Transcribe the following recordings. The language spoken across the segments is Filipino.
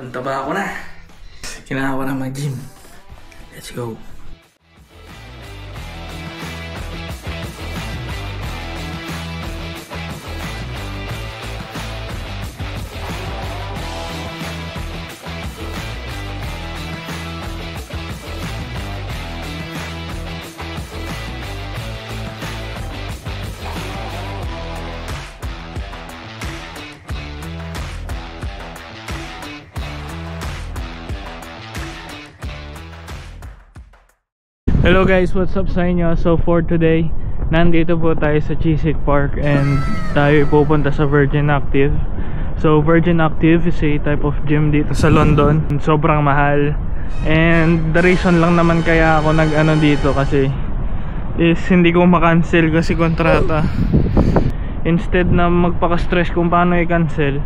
Ang taba ko na. Kailangan ko na mag-gym. Let's go. Hello guys, what's up sa inyo? So for today, nandito po tayo sa Chiswick Park and tayo pupunta sa Virgin Active. So Virgin Active is a type of gym dito sa London. Sobrang mahal. And the reason lang naman kaya ako nag-ano dito kasi is hindi ko makancel kasi kontrata. Instead na magpaka-stress kung paano i-cancel,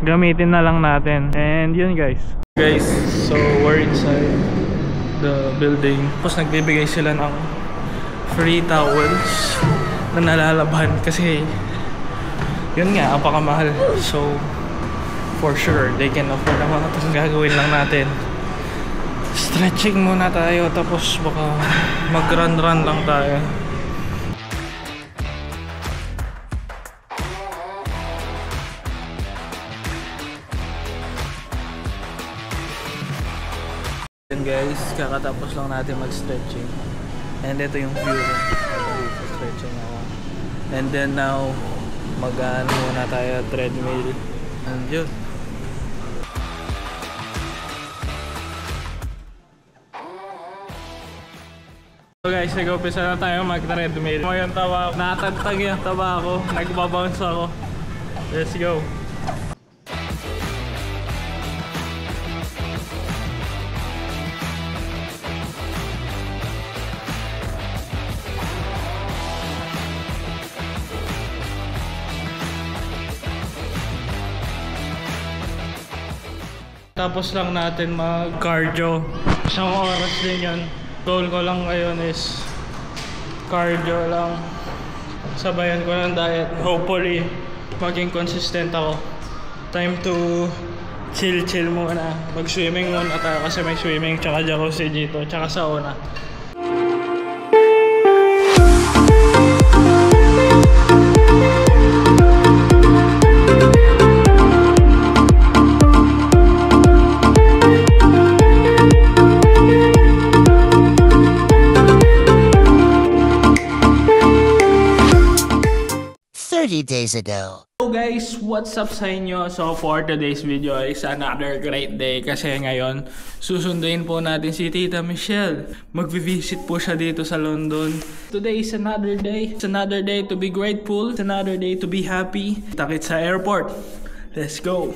gamitin na lang natin. And yun guys. Guys, so we're inside the building. Tapos nagbibigay sila ng free towels na nalalabhan kasi yun nga, apakamahal. So for sure they can afford naman. Tapos gagawin lang natin, stretching muna tayo, tapos baka mag run lang tayo. Guys, kakatapos lang natin mag-stretching and ito yung view ko. Stretching ako and then now mag-ano muna tayo, treadmill and yun. So guys, nag-upisa na tayo mag-treadmill. Ngayon tawa ako, natagtag yung taba ako, nagbabounce ako. Let's go. Tapos lang natin mag-cardio. Isang oras din yun. Goal ko lang ngayon is cardio lang. Sabayan ko ng diet. Hopefully, maging consistent ako. Time to chill muna. Mag-swimming muna tayo kasi may swimming tsaka jacuzzi dito tsaka sauna. Days ago. So guys, what's up sa inyo? So for today's video is another great day kasi ngayon susunduin po natin si Tita Michelle. Magvi-visit po siya dito sa London. Today is another day. It's another day to be grateful. It's another day to be happy. Takit sa airport. Let's go.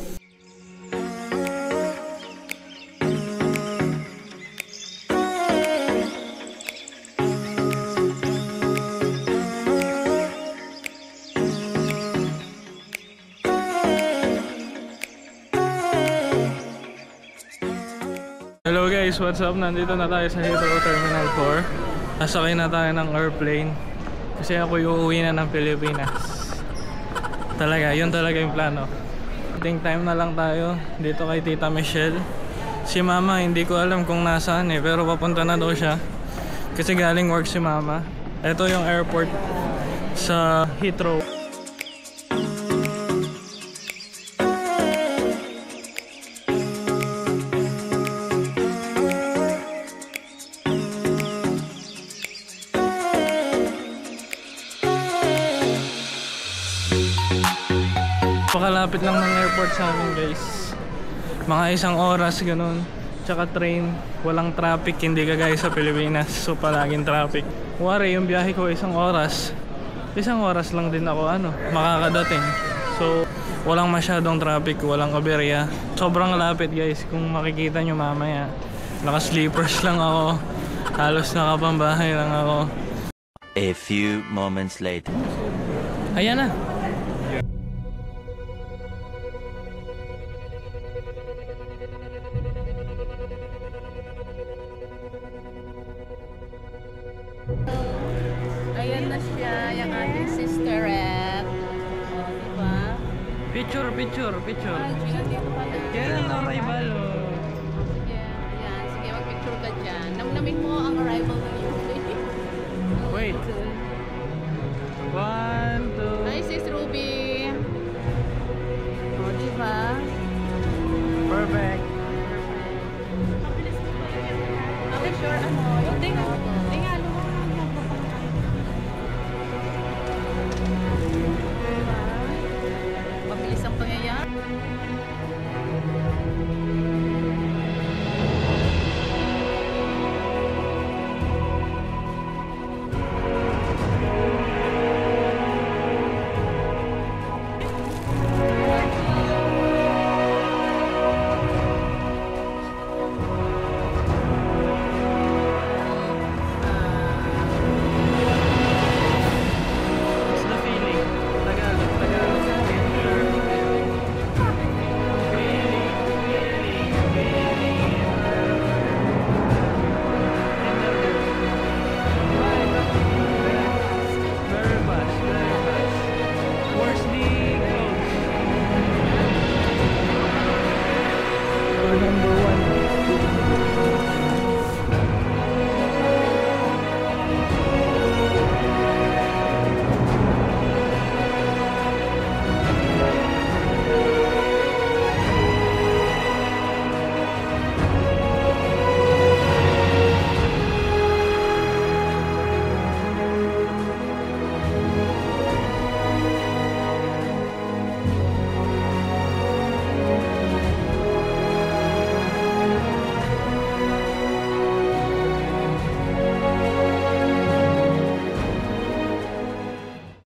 Hello guys, what's up? Nandito na tayo sa Heathrow Terminal 4. Nasakay na tayo ng airplane kasi ako uuwi na ng Pilipinas. Talaga, yun talaga yung plano. Meeting time na lang tayo dito kay Tita Michelle. Si Mama, hindi ko alam kung nasaan pero papunta na daw siya kasi galing work si Mama. Ito yung airport sa Heathrow. Pakalapit lang ng airport sa amin guys. Mga isang oras ganun. Tsaka train, walang traffic, hindi kagaya sa Pilipinas. So palaging traffic. Wari yung biyahe ko isang oras. Isang oras lang din ako makakadating. So walang masyadong traffic, walang aberya. Sobrang lapit guys, kung makikita nyo mamaya. Naka-sleepers lang ako. Halos nakapambahay lang ako. A few moments later. Ayan na. Ayan na siya, yung ating sister rep. O, diba? Picture. Ah, Gina, dito pala. Kailan ang arrival? Sige, yan. Sige, mag-picture ka dyan. Namnamin mo ang arrival